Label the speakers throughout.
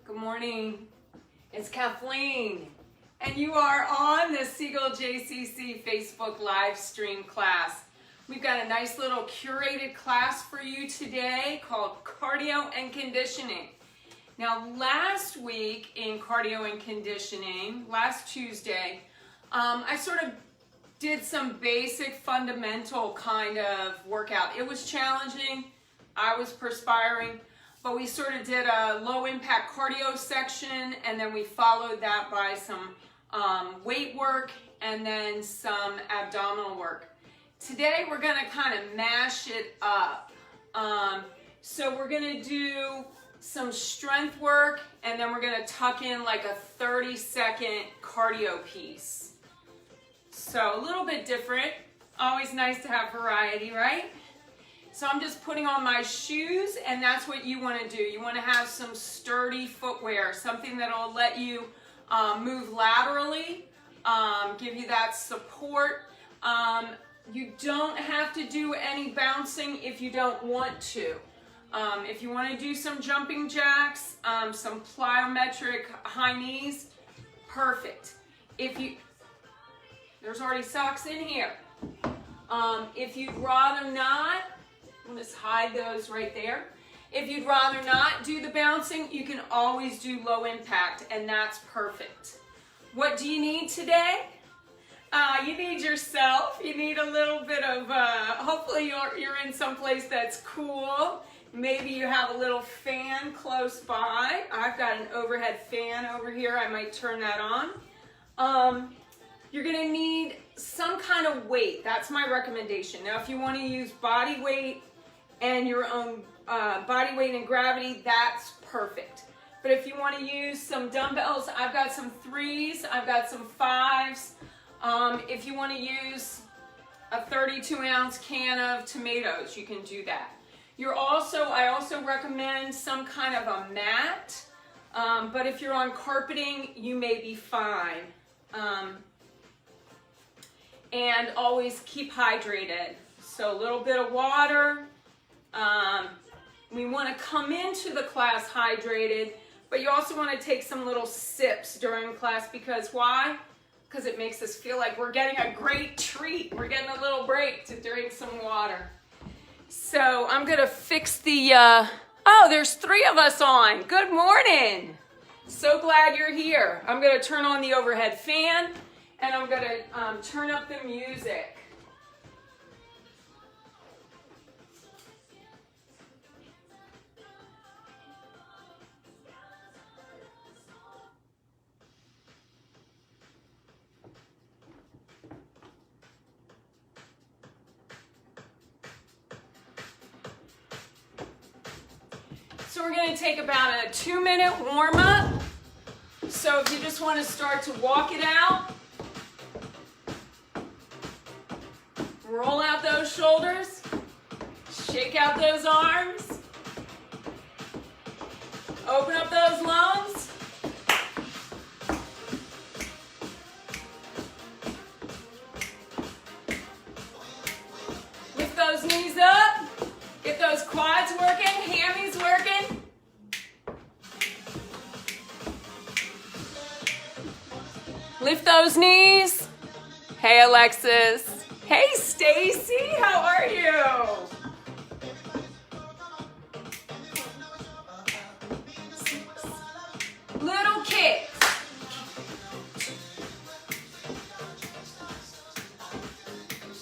Speaker 1: Good morning. It's Kathleen, and you are on the Siegel JCC Facebook live stream class. We've got a nice little curated class for you today called Cardio and Conditioning. Now, last week in Cardio and Conditioning, last Tuesday, I sort of did some basic fundamental kind of workout. It was challenging. I was perspiring. But we sort of did a low impact cardio section, and then we followed that by some weight work and then some abdominal work. Today we're going to kind of mash it up. So we're going to do some strength work, and then we're going to tuck in like a 30-second cardio piece. So a little bit different. Always nice to have variety, right? So I'm just putting on my shoes, and that's what you want to do. You want to have some sturdy footwear, something that will let you move laterally, give you that support. You don't have to do any bouncing if you don't want to. If you want to do some jumping jacks, some plyometric high knees, perfect. There's already socks in here. If you'd rather not, we'll just hide those right there. If you'd rather not do the bouncing, you can always do low impact, and that's perfect. What do you need today? You need yourself. You need a little bit of, hopefully you're in some place that's cool. Maybe you have a little fan close by. I've got an overhead fan over here. I might turn that on. You're gonna need some kind of weight. That's my recommendation. Now, if you want to use body weight and your own body weight and gravity, that's perfect. But if you want to use some dumbbells, I've got some 3s, I've got some 5s. If you want to use a 32-ounce can of tomatoes, you can do that. I also recommend some kind of a mat, but if you're on carpeting, you may be fine. And always keep hydrated. So a little bit of water. We want to come into the class hydrated, but you also want to take some little sips during class, because why? Because it makes us feel like we're getting a great treat. We're getting a little break to drink some water. So I'm going to fix the, oh, there's 3 of us on. Good morning. So glad you're here. I'm going to turn on the overhead fan, and I'm going to turn up the music. So we're going to take about a 2-minute warm-up. So if you just want to start to walk it out, roll out those shoulders, shake out those arms, open up those lungs. Lift those knees up, get those quads working, hammies working. Lift those knees. Hey, Alexis. Hey, Stacy, how are you? Little kick.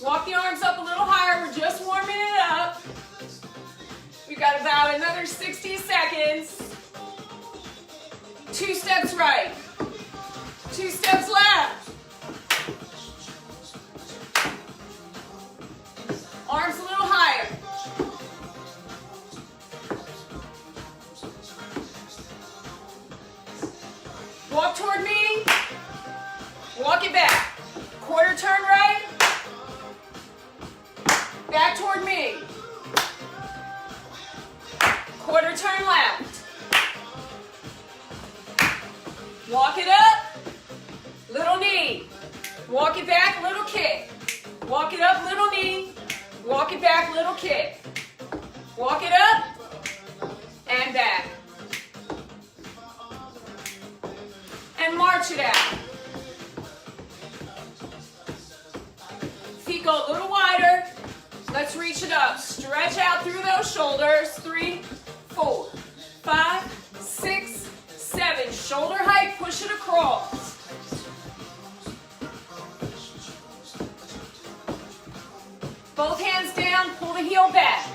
Speaker 1: Walk the arms up a little higher. We're just warming it up. We've got about another 60 seconds. 2 steps right. 2 steps left. Arms a little higher. Walk toward me. Walk it back. Quarter turn right. Back toward me. Quarter turn left. Walk it up. Little knee. Walk it back, little kick. Walk it up, little knee. Walk it back, little kick. Walk it up and back. stretch it out. Feet go a little wider. Let's reach it up. Stretch out through those shoulders. 3, 4, 5, 6, 7. Shoulder height, push it across. Both hands down, pull the heel back.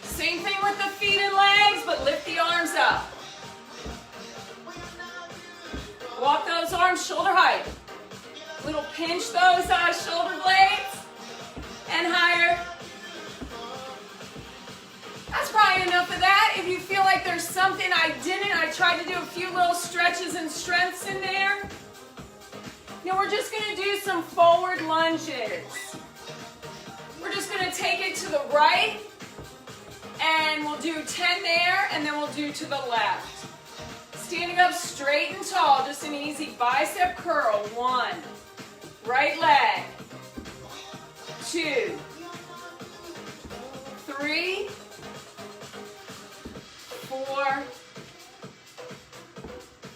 Speaker 1: Same thing with the feet and legs, but lift the arms up. Walk those arms shoulder height. Little pinch those shoulder blades and higher. That's probably enough of that. If you feel like there's something I tried to do a few little stretches and strengths in there. Now we're just going to do some forward lunges. We're just going to take it to the right, and we'll do 10 there, and then we'll do to the left. Standing up straight and tall, just an easy bicep curl. 1, right leg, 2, 3, 4,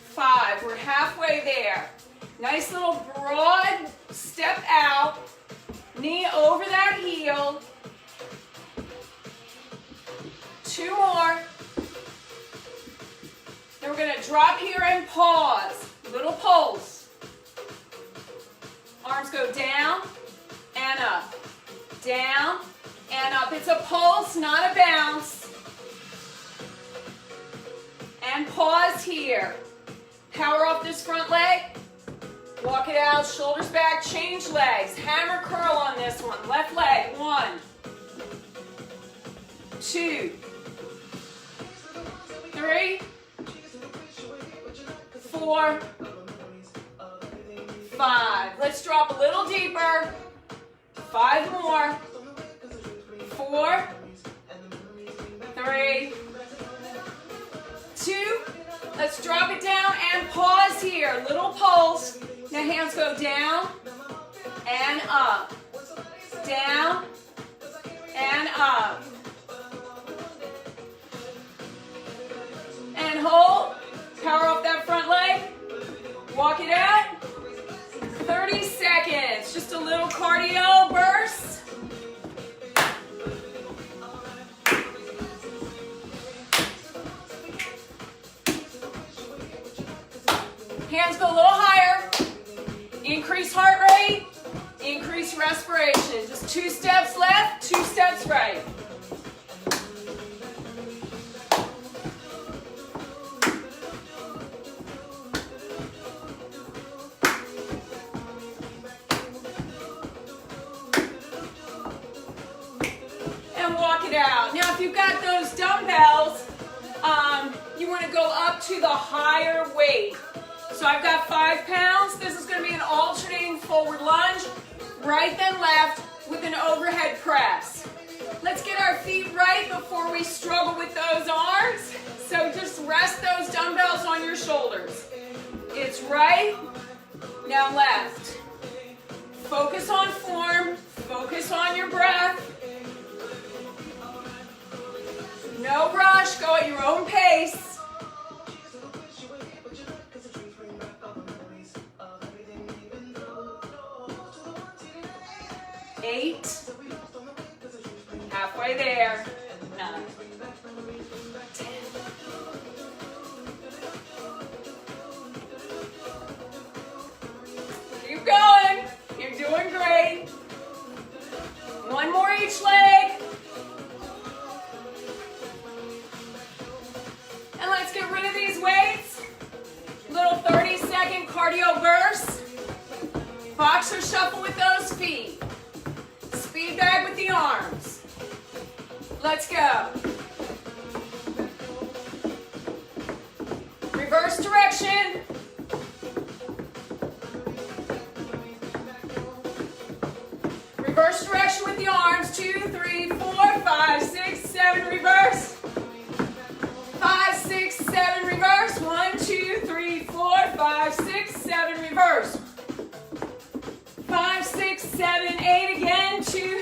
Speaker 1: 5. We're halfway there. Nice little broad step out, knee over that heel. 2 more. Then we're going to drop here and pause. Little pulse. Arms go down and up. Down and up. It's a pulse, not a bounce. And pause here. Power off this front leg. Walk it out, shoulders back, change legs. Hammer curl on this one. Left leg, 1, 2, 3, 4, 5. Let's drop a little deeper. 5 more. 4, 3, 2. Let's drop it down and pause here. Little pulse. Now hands go down and up. Down and up. And hold. Power off that front leg. Walk it out. 30 seconds. Just a little cardio burst. Hands go a little higher. Increase heart rate. Increase respiration. Just 2 steps left, 2 steps right. And walk it out. Now if you've got those dumbbells, you want to go up to the higher weight. So I've got 5 pounds. This is going to be an alternating forward lunge, right then left with an overhead press. Let's get our feet right before we struggle with those arms. So just rest those dumbbells on your shoulders. It's right, now left. Focus on form, focus on your breath. No rush, go at your own pace. 8, halfway there, 9, 10. Keep going, you're doing great. 1 more each leg. And let's get rid of these weights. Little 30-second cardio burst. Boxer shuffle with those feet. Speed bag with the arms. Let's go. Reverse direction. Reverse direction with the arms. 2, 3, 4, 5, 6, 7. Reverse. 5, 6, 7. Reverse. 1, 2, 3, 4, 5, 6, 7. Reverse. 5, 6, 7, 8 again. 2,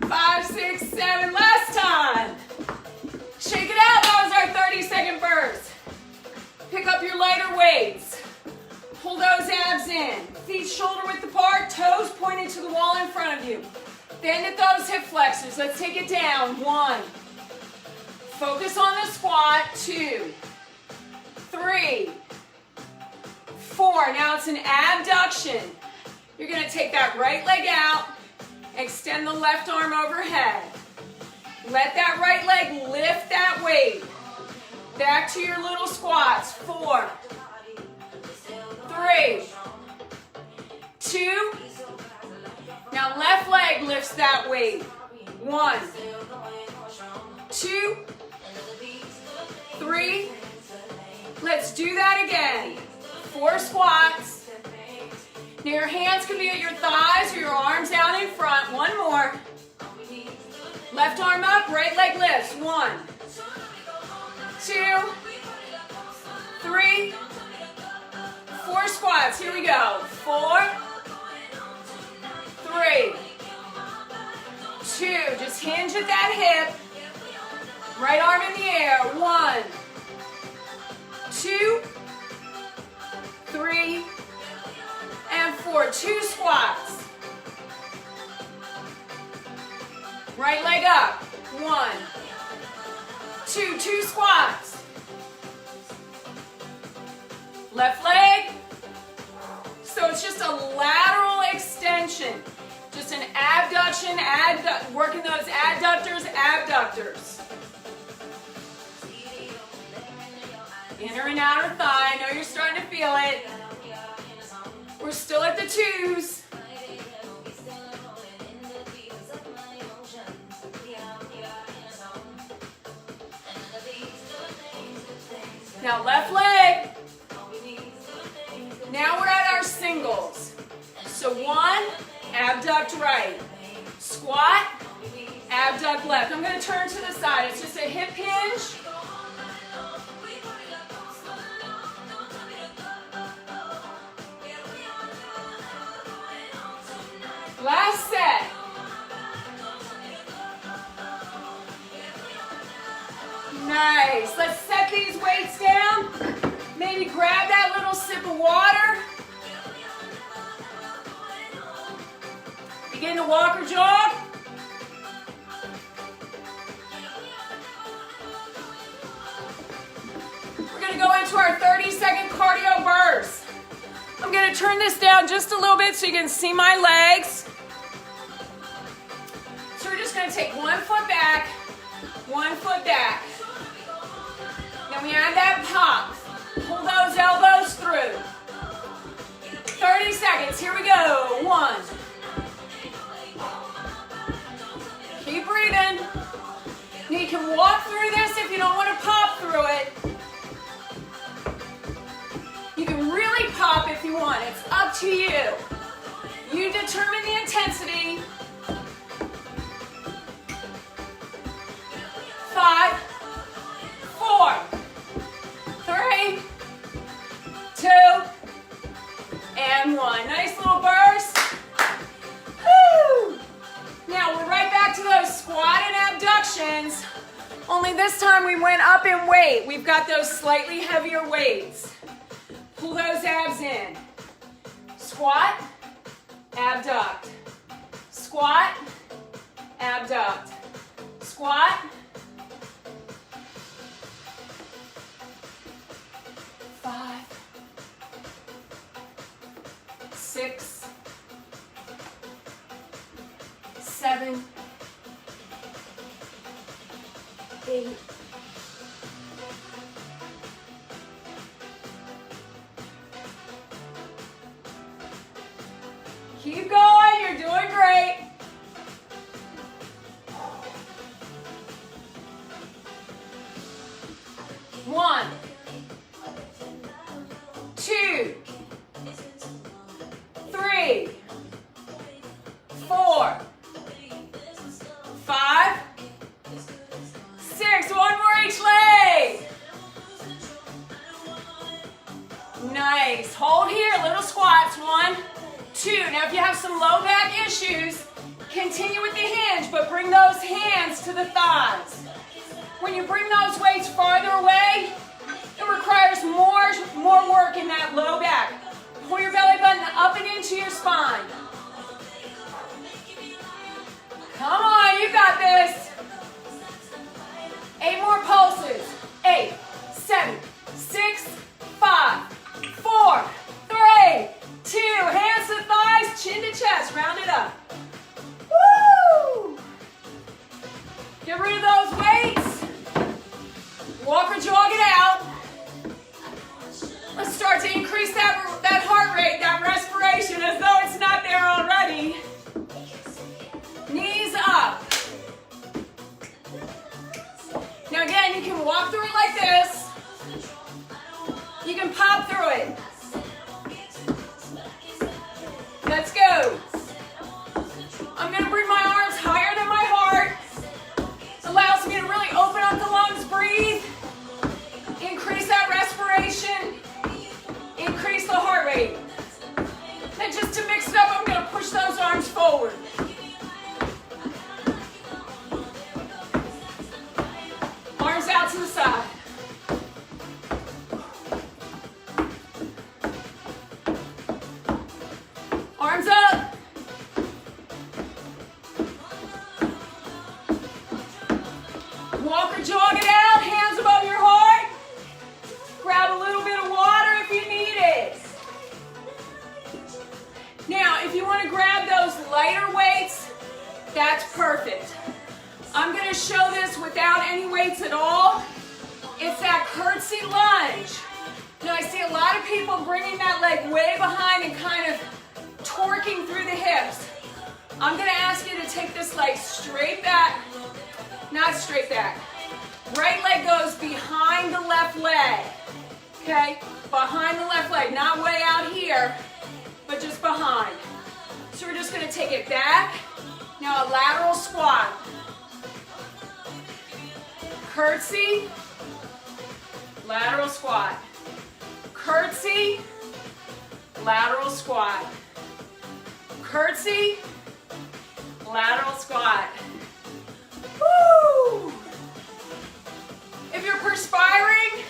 Speaker 1: 5, 6, 7. Last time. Shake it out. That 30-second burst. Pick up your lighter weights. Pull those abs in. Feet shoulder width apart, toes pointed to the wall in front of you. Bend at those hip flexors. Let's take it down. 1. Focus on the squat. 2, 3, 4. Now it's an abduction. You're going to take that right leg out. Extend the left arm overhead. Let that right leg lift that weight. Back to your little squats. 4, 3, 2. Now left leg lifts that weight. 1, 2, 3. Let's do that again. 4 squats. Now your hands can be at your thighs or your arms out in front. 1 more. Left arm up, right leg lifts. 1, 2, 3, 4 squats. Here we go. 4, 3, 2. Just hinge at that hip. Right arm in the air. 1, 2, 3, and 4. 2 squats. Right leg up. 1, 2. 2 squats. Left leg. So it's just a lateral extension. Just an abduction, working those adductors, abductors. Inner and outer thigh. I know you're starting to feel it. We're still at the 2s. Now left leg. Now we're at our singles. So 1, abduct right. Squat, abduct left. I'm going to turn to the side. It's just a hip hinge. Last set. Nice. Let's set these weights down. Maybe grab that little sip of water. Begin to walk or jog. We're going to go into our 30-second cardio burst. I'm going to turn this down just a little bit so you can see my legs. So we're just going to take 1 foot back, 1 foot back. Then we add that pop. Pull those elbows through. 30 seconds. Here we go. 1. Keep breathing. You can walk through this if you don't want to pop through it. You can really pop if you want. It's up to you. You determine the intensity. 5, 4, 3, 2, and 1. Nice little burst. Woo! Now we're right back to those squat and abductions. Only this time we went up in weight. We've got those slightly heavier weights. Pull those abs in. Squat, abduct. Squat, abduct. Squat. 5, 6, 7, 8. Keep going, you're doing great. One, 2, 3, 4, 5, 6. 1 more each leg. Nice. Hold here, little squats. 1, 2. Now if you have some low back issues, continue with the hinge, but bring those hands to the thighs. When you bring those weights farther away, it requires more work in that low back. Pull your belly button up and into your spine. Come on, you got this. 8 more pulses. 8, 7, 6, 5, 4, 3, 2. Hands to thighs, chin to chest. Round it up. Woo! Get rid of those weights. Walk or jog it out. Let's start to increase that heart rate, that respiration, as though it's not there already. Knees up. Now again, you can walk through it like this. You can pop through it. Let's go. I'm going to bring my arms higher than my heart. Allows me to really open up the lungs, breathe. Increase that respiration. Increase the heart rate. And just to mix it up, I'm going to push those arms forward. Arms out to the side. Arms up. Walk or jog it out, hands above your heart. Grab a little bit of water if you need it. Now, if you want to grab those lighter weights, that's perfect. I'm going to show this without any weights at all. It's that curtsy lunge. Now, I see a lot of people bringing that leg way behind and kind of torquing through the hips. I'm going to ask you to take this leg straight back, not straight back. Right leg goes behind the left leg, okay? Behind the left leg, not way out here, but just behind. So we're just going to take it back. Now a lateral squat. Curtsy, lateral squat. Curtsy, lateral squat. Curtsy, lateral squat. Woo! If you're perspiring,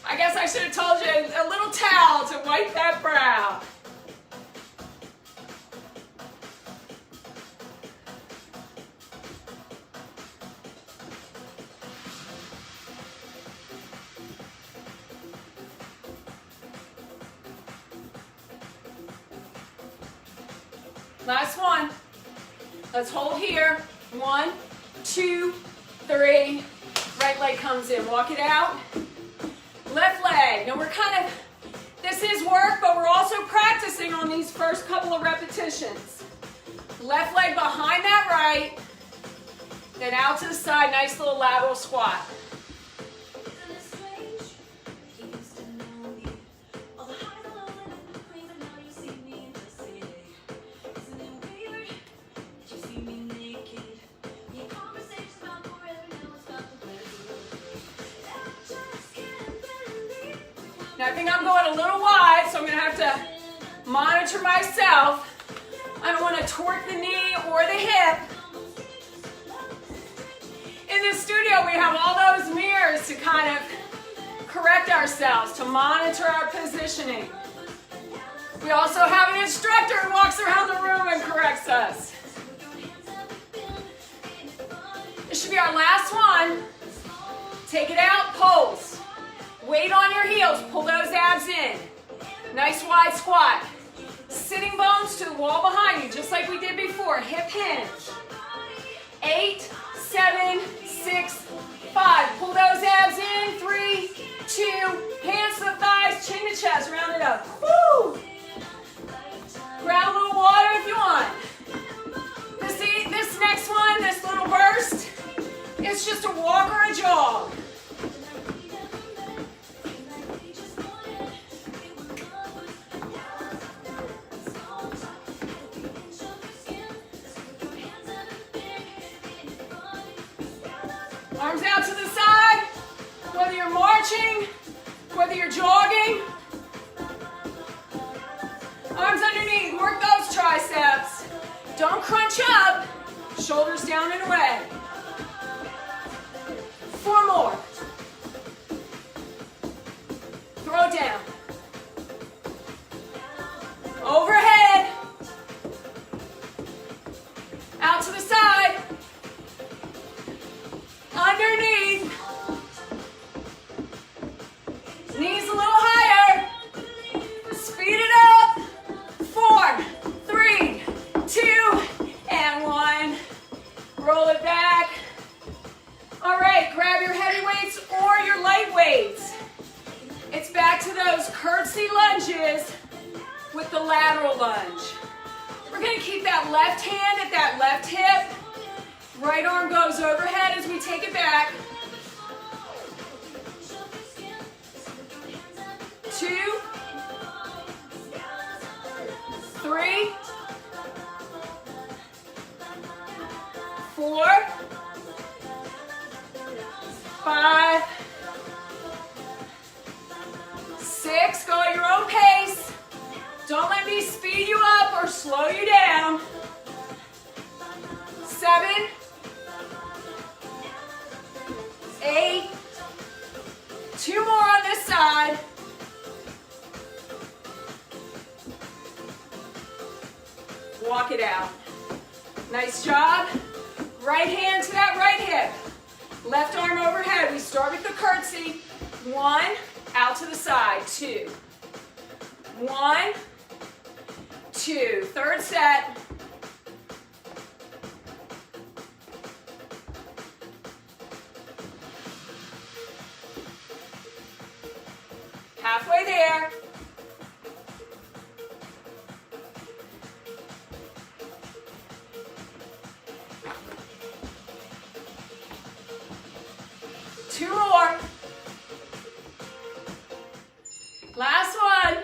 Speaker 1: I guess I should have told you a little towel to wipe that brow. Last one. Let's hold here. 1, 2, 3. Right leg comes in. Walk it out. Left leg. Now we're this is work, but we're also practicing on these first couple of repetitions. Left leg behind that right. Then out to the side. Nice little lateral squat. Now I think I'm going a little wide, so I'm going to have to monitor myself. I don't want to torque the knee or the hip. In the studio, we have all those mirrors to kind of correct ourselves, to monitor our positioning. We also have an instructor who walks around the room and corrects us. This should be our last one. Take it out, pulse. Weight on your heels, pull those abs in. Nice wide squat. Sitting bones to the wall behind you, just like we did before. Hip hinge. 8, 7, 6, 5. Pull those abs in. 3, 2. Hands to the thighs, chin to chest. Round it up. Woo! Grab a little water if you want. This next one, this little burst, it's just a walk or a jog. Arms out to the side, whether you're marching, whether you're jogging. Arms underneath, work those triceps. Don't crunch up, shoulders down and away. 4 more. Throw down. Overhead. Out to the side. Underneath. Knees a little higher. Speed it up. 4, 3, 2, and 1. Roll it back. All right, grab your heavy weights or your light weights. It's back to those curtsy lunges with the lateral lunge. We're gonna keep that left hand at that left hip. Right arm goes overhead as we take it back. 2, 3, 4, 5, 6, go at your own pace. Don't let me speed you up or slow you down. 7, 8, 2 more on this side. Walk it out. Nice job. Right hand to that right hip. Left arm overhead. We start with the curtsy. 1, out to the side. 2. 1, 2. Third set. Halfway there. Two more. Last one.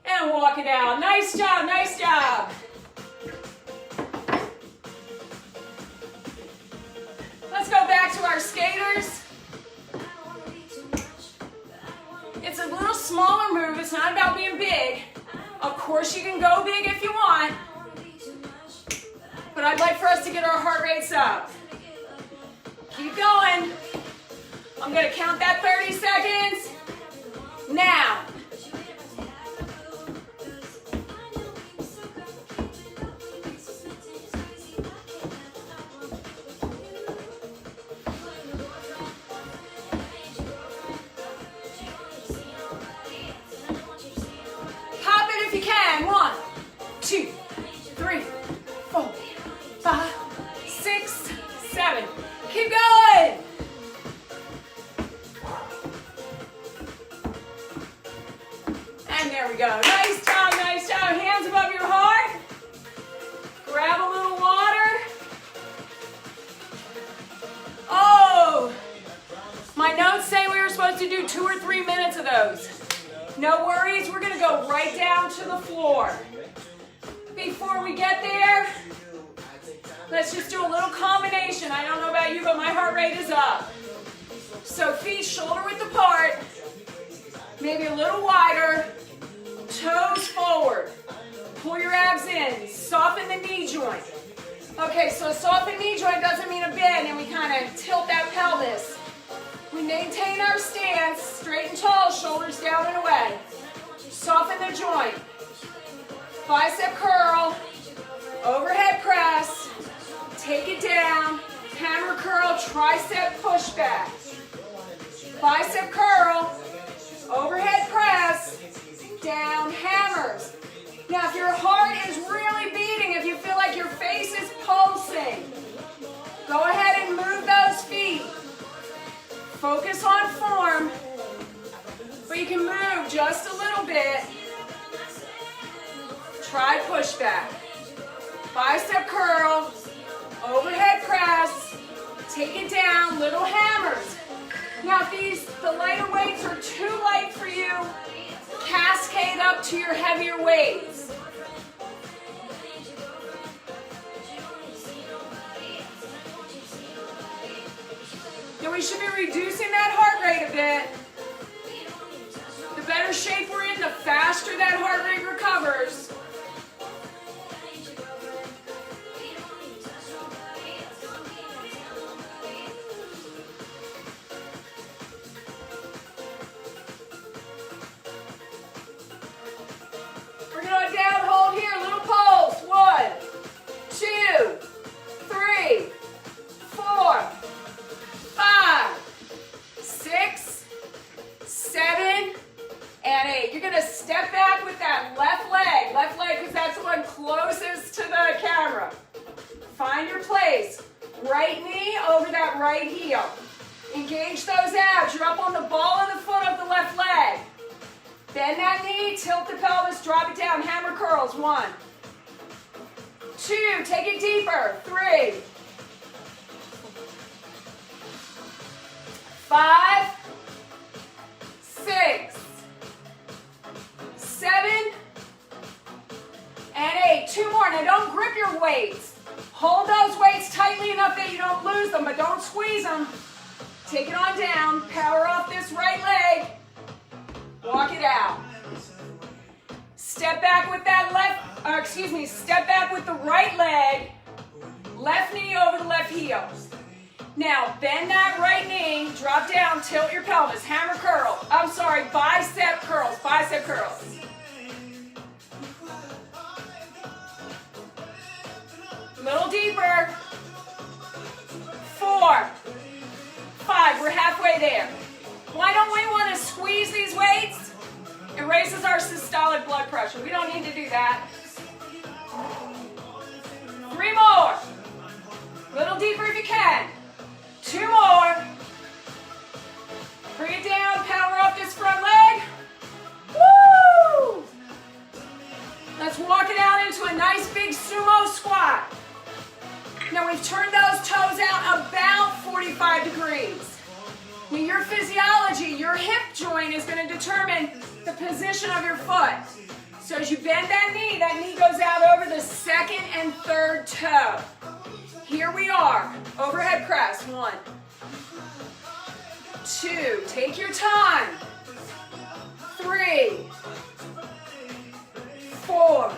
Speaker 1: And walk it out. Nice job, nice job. Let's go back to our skaters. It's a little smaller move. It's not about being big. Of course, you can go big if you want. But I'd like for us to get our heart rates up. Keep going. I'm going to count that 30 seconds. Now. Pop it if you can. 1, 2, 3, 4, 5, 6, 7. Keep going. And there we go. Nice job, nice job. Hands above your heart. Grab a little water. Oh, my notes say we were supposed to do 2 or 3 minutes of those. No worries, we're gonna go right down to the floor. Before we get there, let's just do a little combination. I don't know about you, but my heart rate is up. So feet shoulder width apart, maybe a little wider, toes forward. Pull your abs in, soften the knee joint. Okay, so a softened knee joint doesn't mean a bend and we kind of tilt that pelvis. We maintain our stance, straight and tall, shoulders down and away. Soften the joint. Bicep curl, overhead press, take it down, hammer curl, tricep push back. Bicep curl, overhead press, down, hammers. Now if your heart is really beating, if you feel like your face is pulsing, go ahead and move those feet. Focus on form, but you can move just a little bit. Try push back. Bicep curl, overhead press, take it down, little hammers. Now if the lighter weights are too light for you, cascade up to your heavier weights. Now we should be reducing that heart rate a bit. The better shape we're in, the faster that heart rate recovers. find your place. Right knee over that right heel. Engage those abs. You're up on the ball of the foot of the left leg. Bend that knee, tilt the pelvis, drop it down. Hammer curls. 1, 2, take it deeper. 3, 5, 6, 7, and 8. 2 more. Now don't grip your weights. Hold those weights tightly enough that you don't lose them, but don't squeeze them. Take it on down. Power off this right leg. Walk it out. Step back with that step back with the right leg. Left knee over the left heel. Now, bend that right knee, drop down, tilt your pelvis, hammer curl. Bicep curls, bicep curls. A little deeper. 4, 5, we're halfway there. Why don't we want to squeeze these weights? It raises our systolic blood pressure. We don't need to do that. 3 more. A little deeper if you can. 2 more. Bring it down, power up this front leg. Woo! Let's walk it out into a nice big sumo squat. Now we've turned those toes out about 45 degrees. Now your physiology, your hip joint is going to determine the position of your foot. So as you bend that knee goes out over the second and third toe. Here we are, overhead press. 1, 2, take your time. 3, 4, 5,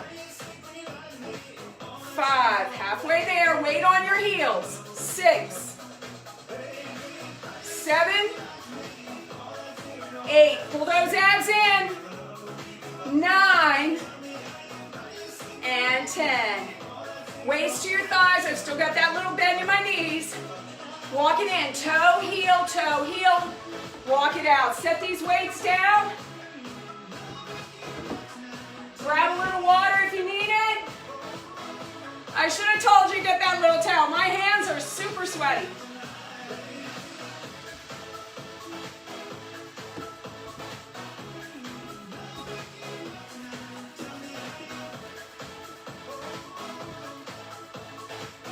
Speaker 1: halfway there, weight on your heels. 6, 7, 8, pull those abs in. 9, and 10. Waist to your thighs. I've still got that little bend in my knees. Walk it in, toe, heel, walk it out. Set these weights down. Grab a little water if you need it. I should have told you to get that little towel. My hands are super sweaty.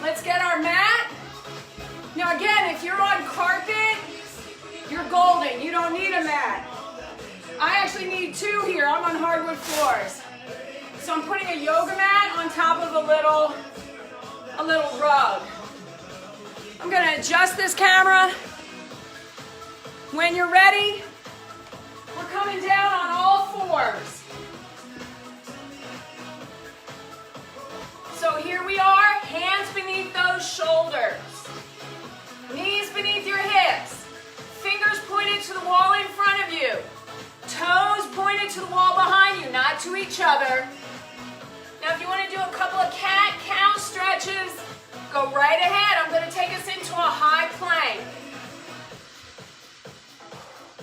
Speaker 1: Let's get our mat. Now again, if you're on carpet, you're golden. You don't need a mat. I actually need 2 here. I'm on hardwood floors. So I'm putting a yoga mat on top of a little rug. I'm going to adjust this camera. When you're ready, we're coming down on all 4s. So here we are, hands beneath those shoulders. Knees beneath your hips. Fingers pointed to the wall in front of you. Toes pointed to the wall behind you, not to each other. Now if you want to do a couple of cat-cow stretches, go right ahead. I'm going to take us into a high plank.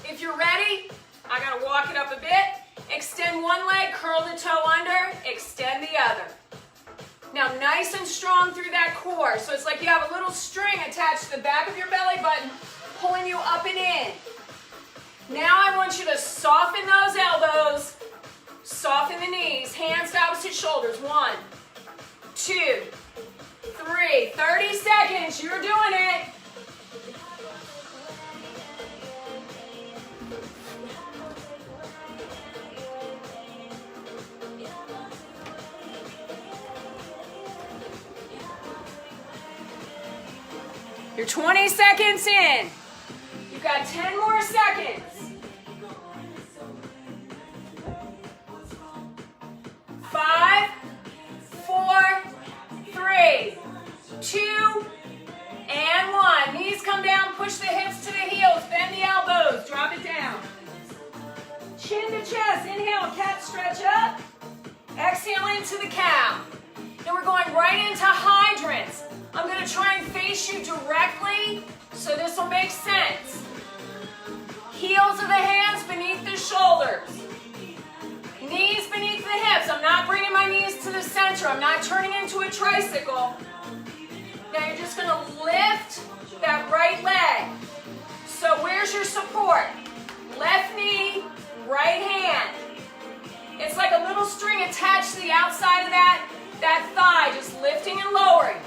Speaker 1: If you're ready, I got to walk it up a bit. Extend one leg, curl the toe under, extend the other. Now nice and strong through that core. So it's like you have a little string attached to the back of your belly button, pulling you up and in. Now I want you to soften those elbows, soften the knees, hands to opposite shoulders. 1, 2, 3, 30 seconds, you're doing it. You're 20 seconds in. You've got 10 more seconds. 5, 4, 3, 2, and 1. Knees come down, push the hips to the heels, bend the elbows, drop it down. Chin to chest, inhale, cat stretch up. Exhale into the cow. Now we're going right into hydrants. I'm going to try and face you directly so this will make sense. Heels of the hands beneath the shoulders. Knees beneath the hips. I'm not bringing my knees to the center. I'm not turning into a tricycle. right leg. So where's your support? Left knee, right hand. It's like a little string attached to the outside of that thigh, just lifting and lowering.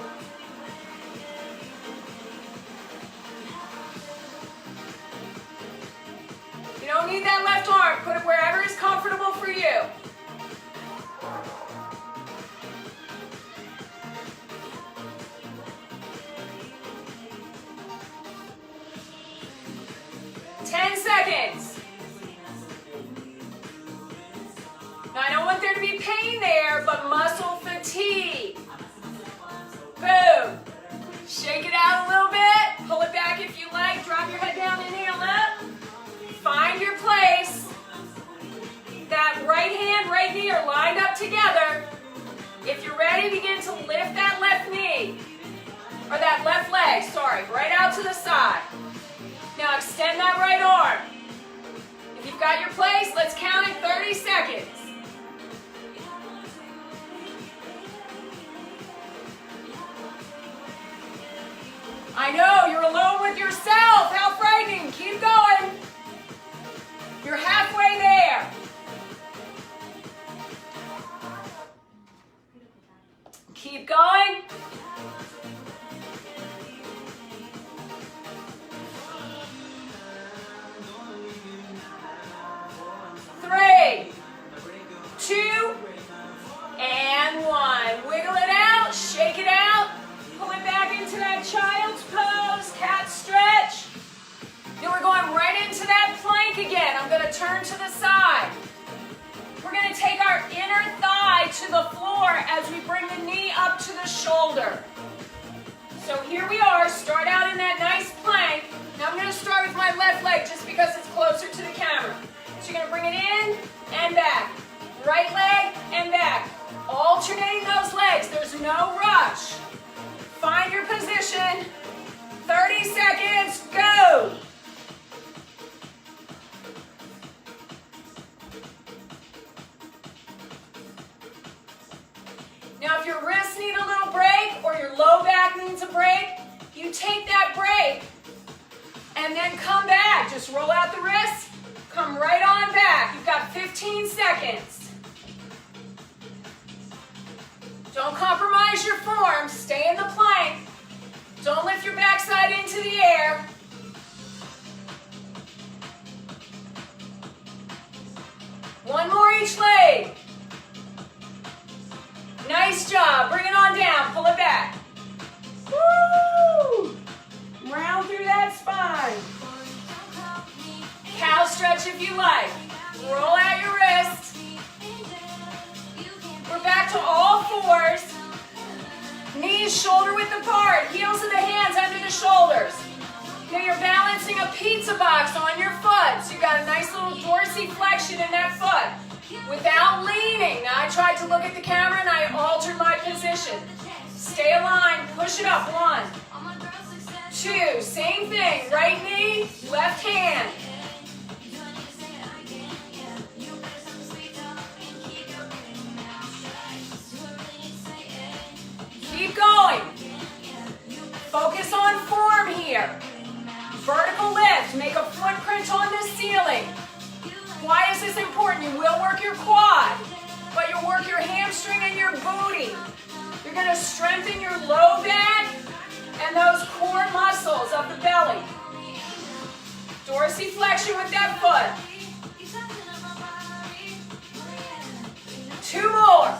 Speaker 1: You don't need that left arm. Put it wherever is comfortable for you. Seconds. Now I don't want there to be pain there, but muscle fatigue. Boom. Shake it out a little bit. Pull it back if you like. Drop your head down, inhale up. Find your place. That right hand, right knee are lined up together. If you're ready, begin to lift that left knee. Or that left leg, sorry, right out to the side. Now extend that right arm. If you've got your place, let's count it 30 seconds. I know, you're alone with yourself. How frightening. Keep going. You're halfway there. Keep going. Three, 2, and 1. Wiggle it out, shake it out, pull it back into that child's pose, cat stretch. Then we're going right into that plank again. I'm going to turn to the side. We're going to take our inner thigh to the floor as we bring the knee up to the shoulder. So here we are, start out in that nice plank. Now I'm going to start with my left leg just because it's closer to the camera. So you're going to bring it in and back. Right leg and back. Alternating those legs. There's no rush. Find your position. 30 seconds. Go. Now if your wrists need a little break or your low back needs a break, you take that break and then come back. Just roll out the wrists. Come right on back. You've got 15 seconds. Don't compromise your form. Stay in the plank. Don't lift your backside into the air. One more each leg. Nice job. Bring it on down. Pull it back. Woo! Round through that spine. Cow stretch if you like. Roll out your wrist. We're back to all fours. Knees shoulder width apart. Heels of the hands under the shoulders. Now you're balancing a pizza box on your foot. So you got a nice little dorsiflexion in that foot without leaning. Now I tried to look at the camera and I altered my position. Stay aligned. Push it up. 1, 2. Same thing. Right knee, left hand. Keep going. Focus on form here. Vertical lift. Make a footprint on the ceiling. Why is this important? You will work your quad, but you'll work your hamstring and your booty. You're going to strengthen your low back and those core muscles of the belly. Dorsiflexion with that foot. 2 more.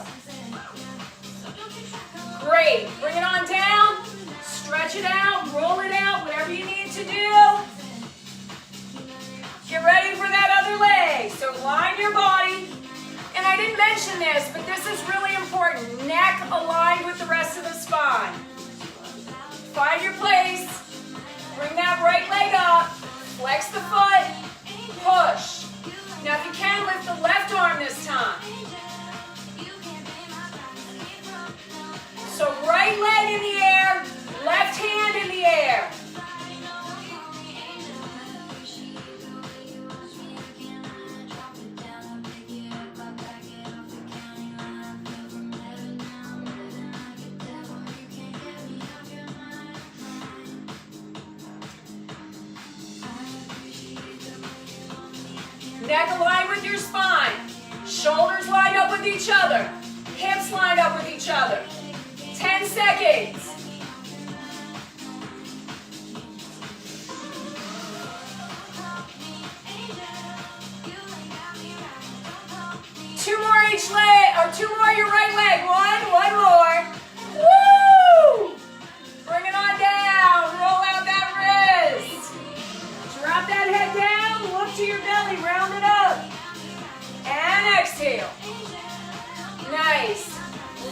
Speaker 1: Great. Bring it on down. Stretch it out. Roll it out. Whatever you need to do. Get ready for that other leg. So line your body. And I didn't mention this, but this is really important. Neck aligned with the rest of the spine. Find your place. Bring that right leg up. Flex the foot. Push. Now if you can, lift the left arm this time. So right leg in the air, left hand in the air. Neck aligned with your spine. Shoulders lined up with each other. Hips lined up with each other. 10 seconds. Two more each leg, or two more your right leg. One more. Woo! Bring it on down. Roll out that wrist. Drop that head down. Look to your belly. Round it up. And exhale. Nice.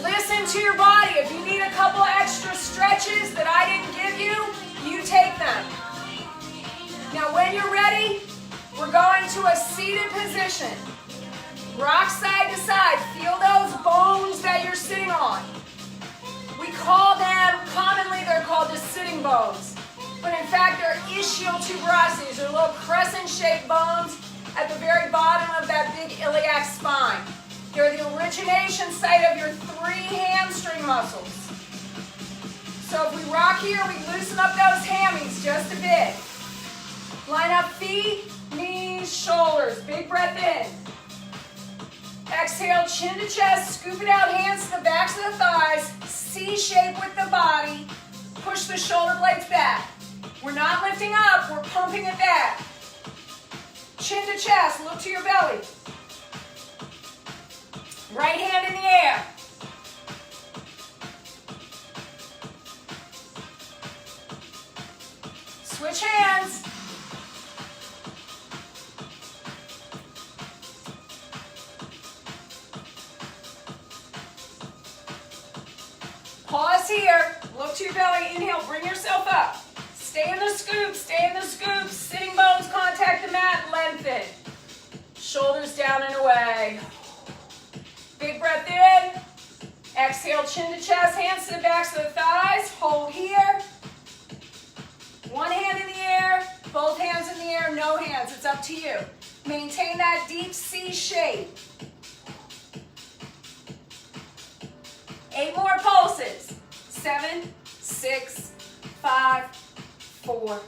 Speaker 1: Listen to your body. If you need a couple extra stretches that I didn't give you, you take them. Now when you're ready, we're going to a seated position. Rock side to side. Feel those bones that you're sitting on. We call them, commonly they're called the sitting bones. But in fact, they're ischial tuberosities. They're little crescent-shaped bones at the very bottom of that big iliac spine. They're the origination site of your 3 hamstring muscles. So if we rock here, we loosen up those hammies just a bit. Line up feet, knees, shoulders. Big breath in. Exhale, chin to chest, scoop it out, hands to the backs of the thighs, C shape with the body, push the shoulder blades back. We're not lifting up, we're pumping it back. Chin to chest, look to your belly. Right hand in the air. Switch hands. Pause here, look to your belly, inhale, bring yourself up. Stay in the scoop, sitting bones contact the mat, lengthen. Shoulders down and away. Big breath in, exhale, chin to chest, hands to the backs of the thighs, hold here. One hand in the air, both hands in the air, no hands, it's up to you. Maintain that deep C shape. 8 more pulses. 7, 6, 5, 4,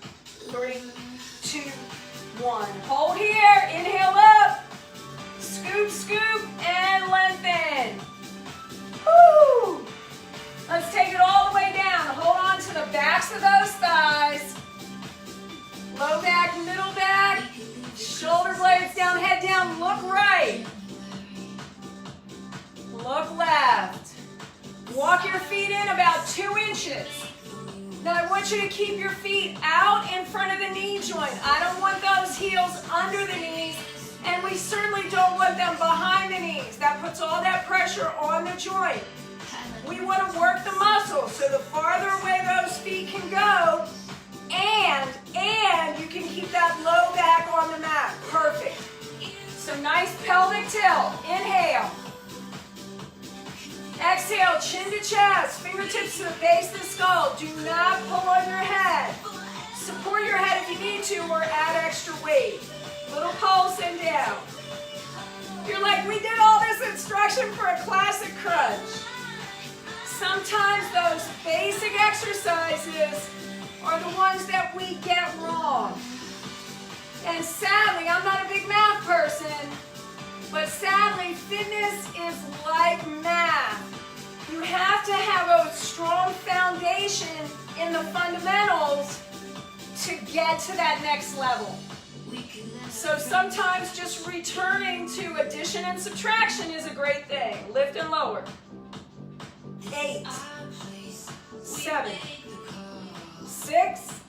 Speaker 1: 3, 2, 1. Hold here. Inhale up. Scoop, scoop, and lengthen. Woo! Let's take it all the way down. Hold on to the backs of those thighs. Low back, middle back. Shoulder blades down, head down. Look right. Look left. Walk your feet in about 2 inches. Now I want you to keep your feet out in front of the knee joint. I don't want those heels under the knees, and we certainly don't want them behind the knees. That puts all that pressure on the joint. We want to work the muscles, so the farther away those feet can go, and you can keep that low back on the mat. Perfect. So nice pelvic tilt. Inhale. Exhale, chin to chest, fingertips to the base of the skull. Do not pull on your head. Support your head if you need to, or add extra weight. Little pulse and down. You're like, we did all this instruction for a classic crunch. Sometimes those basic exercises are the ones that we get wrong. And sadly, I'm not a big math person, but sadly, fitness is like math. You have to have a strong foundation in the fundamentals to get to that next level. So sometimes just returning to addition and subtraction is a great thing. Lift and lower. 8, 7, 6,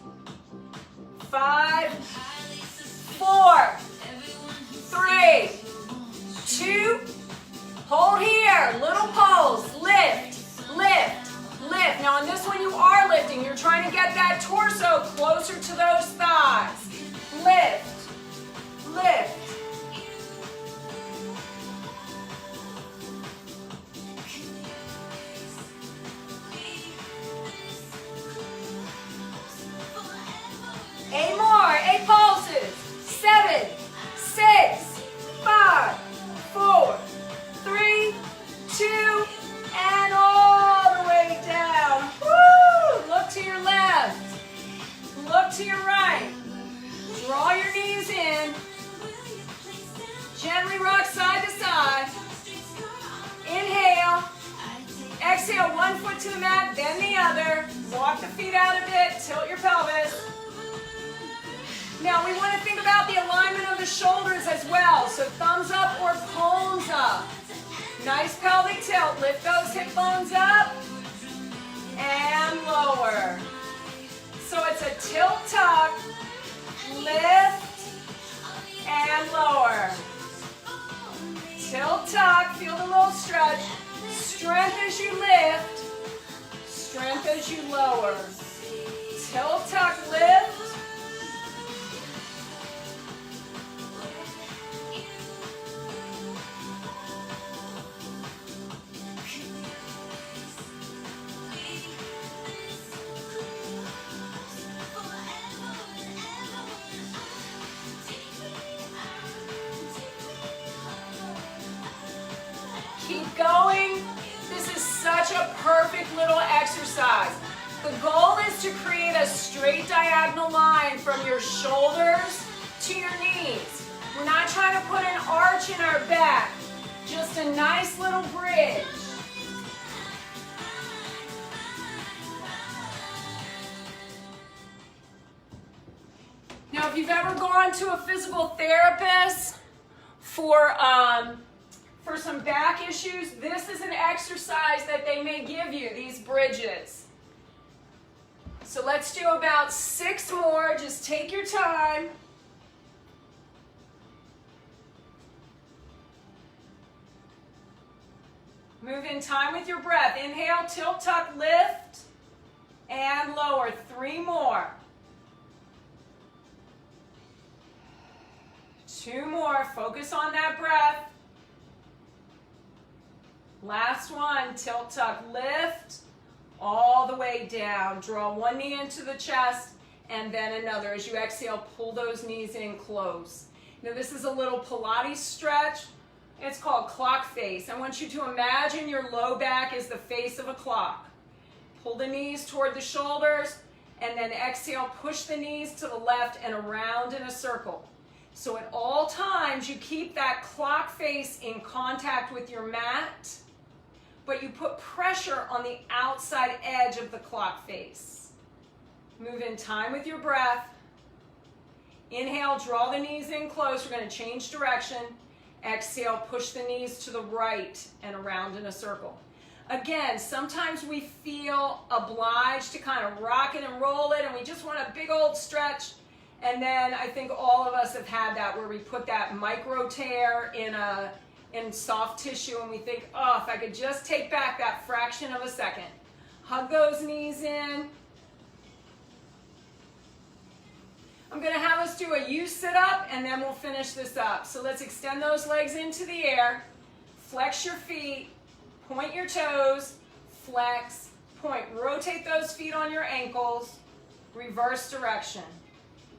Speaker 1: 5, 4, 3, 2, hold here, little pulse, lift, lift, lift. Now on this one you are lifting, you're trying to get that torso closer to those thighs. Lift, lift. Eight more, 8 pulses. 7, 6, 5, 4, 3, 2, and all the way down. Woo! Look to your left. Look to your right. Draw your knees in. Gently rock side to side. Inhale. Exhale, one foot to the mat, then the other. Walk the feet out a bit, tilt your pelvis. Now we want to think about the alignment of the shoulders as well. So thumbs up or palms up. Nice pelvic tilt. Lift those hip bones up and lower. So it's a tilt tuck, lift and lower. Tilt tuck, feel the little stretch. Strength as you lift, strength as you lower. Tilt tuck, lift. Keep going. This is such a perfect little exercise. The goal is to create a straight diagonal line from your shoulders to your knees. We're not trying to put an arch in our back, just a nice little bridge. Now, if you've ever gone to a physical therapist for some back issues, this is an exercise that they may give you, these bridges. So let's do about 6 more. Just take your time. Move in time with your breath. Inhale, tilt, tuck, lift, and lower. 3 more. 2 more. Focus on that breath. Last one, tilt, tuck, lift, all the way down. Draw one knee into the chest and then another. As you exhale, pull those knees in close. Now this is a little Pilates stretch. It's called clock face. I want you to imagine your low back is the face of a clock. Pull the knees toward the shoulders and then exhale, push the knees to the left and around in a circle. So at all times, you keep that clock face in contact with your mat, but you put pressure on the outside edge of the clock face. Move in time with your breath. Inhale, draw the knees in close. We're going to change direction. Exhale, push the knees to the right and around in a circle. Again, sometimes we feel obliged to kind of rock it and roll it, and we just want a big old stretch. And then I think all of us have had that where we put that micro tear in soft tissue and we think, oh, if I could just take back that fraction of a second. Hug those knees in. I'm going to have us do a U sit-up and then we'll finish this up. So let's extend those legs into the air. Flex your feet. Point your toes. Flex. Point. Rotate those feet on your ankles. Reverse direction.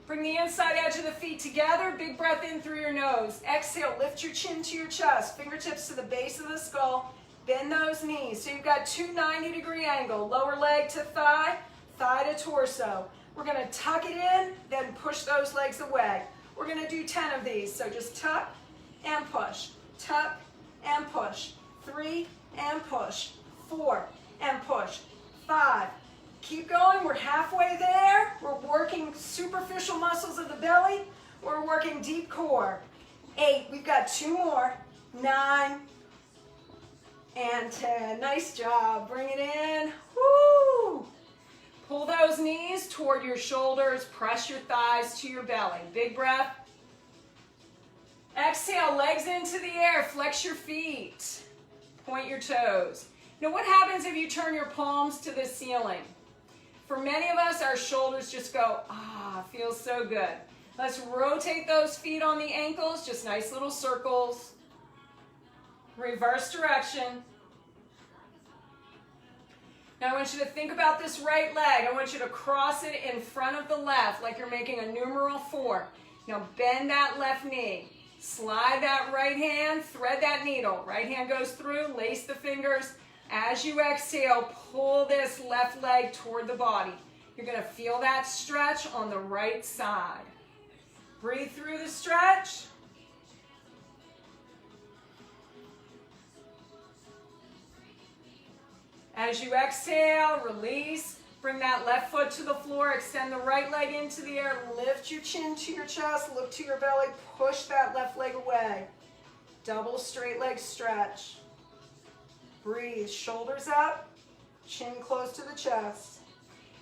Speaker 1: Bring the inside edge of the feet together. Big breath in through your nose. Exhale, lift your chin to your chest. Fingertips to the base of the skull. Bend those knees. So you've got 2 90-degree angle. Lower leg to thigh, thigh to torso. We're going to tuck it in, then push those legs away. We're going to do 10 of these. So just tuck and push. Tuck and push. 3 and push. 4 and push. 5. Keep going, we're halfway there. We're working superficial muscles of the belly. We're working deep core. 8, we've got 2 more. 9 and 10. Nice job, bring it in. Woo! Pull those knees toward your shoulders. Press your thighs to your belly. Big breath. Exhale, legs into the air. Flex your feet. Point your toes. Now what happens if you turn your palms to the ceiling? For many of us, our shoulders just go, feels so good. Let's rotate those feet on the ankles, just nice little circles. Reverse direction. Now I want you to think about this right leg. I want you to cross it in front of the left like you're making a numeral 4. Now bend that left knee. Slide that right hand, thread that needle. Right hand goes through, lace the fingers. As you exhale, pull this left leg toward the body. You're going to feel that stretch on the right side. Breathe through the stretch. As you exhale, release. Bring that left foot to the floor. Extend the right leg into the air. Lift your chin to your chest. Look to your belly. Push that left leg away. Double straight leg stretch. Breathe. Shoulders up. Chin close to the chest.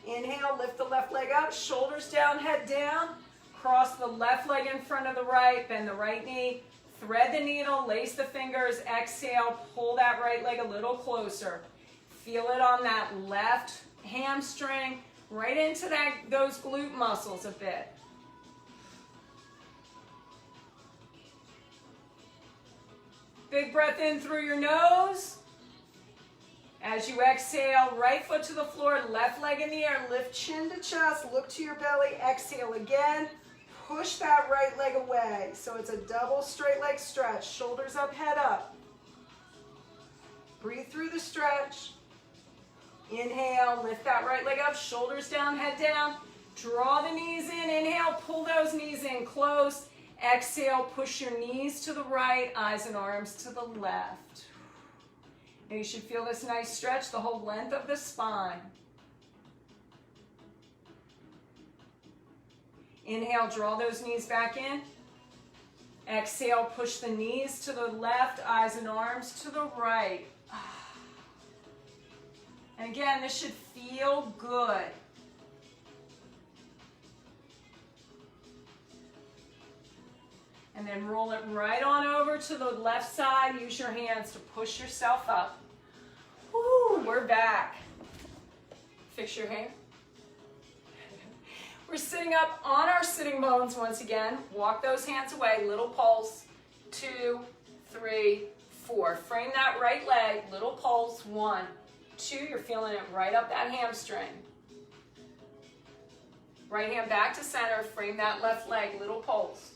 Speaker 1: Inhale, lift the left leg up. Shoulders down, head down. Cross the left leg in front of the right. Bend the right knee. Thread the needle. Lace the fingers. Exhale. Pull that right leg a little closer. Feel it on that left hamstring. Right into those glute muscles a bit. Big breath in through your nose. As you exhale, right foot to the floor, left leg in the air. Lift chin to chest, look to your belly. Exhale again. Push that right leg away. So it's a double straight leg stretch. Shoulders up, head up. Breathe through the stretch. Inhale, lift that right leg up. Shoulders down, head down. Draw the knees in. Inhale, pull those knees in close. Exhale, push your knees to the right, eyes and arms to the left. Now you should feel this nice stretch the whole length of the spine. Inhale, draw those knees back in. Exhale, push the knees to the left, eyes and arms to the right. And again, this should feel good. And then roll it right on over to the left side. Use your hands to push yourself up. Woo, we're back. Fix your hair. We're sitting up on our sitting bones once again. Walk those hands away. Little pulse. 2, 3, 4. Frame that right leg. Little pulse. 1, 2. You're feeling it right up that hamstring. Right hand back to center. Frame that left leg. Little pulse.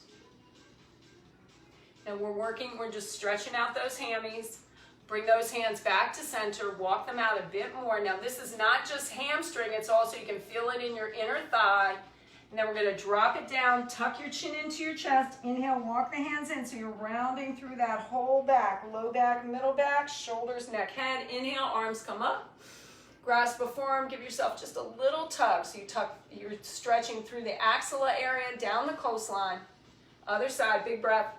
Speaker 1: And we're just stretching out those hammies. Bring those hands back to center. Walk them out a bit more. Now this is not just hamstring, it's also, you can feel it in your inner thigh. And then we're gonna drop it down, tuck your chin into your chest. Inhale, walk the hands in so you're rounding through that whole back. Low back, middle back, shoulders, neck, head. Inhale, arms come up. Grasp a forearm, give yourself just a little tug. So you're stretching through the axilla area, down the coastline. Other side, big breath.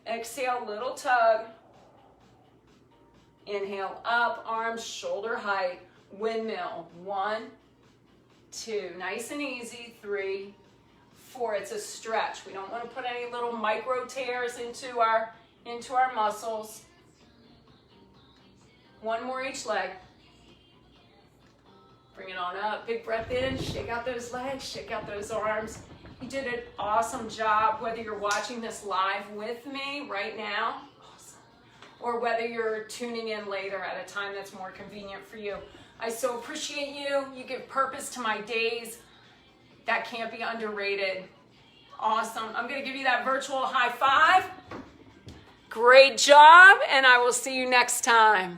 Speaker 1: Exhale, little tug. Inhale, up, arms shoulder height. Windmill. 1, 2. Nice and easy. 3, 4. It's a stretch. We don't want to put any little micro tears into our muscles. 1 more each leg. Bring it on up. Big breath in. Shake out those legs. Shake out those arms. You did an awesome job, whether you're watching this live with me right now, awesome, or whether you're tuning in later at a time that's more convenient for you. I so appreciate you. You give purpose to my days. That can't be underrated. Awesome. I'm going to give you that virtual high five. Great job, and I will see you next time.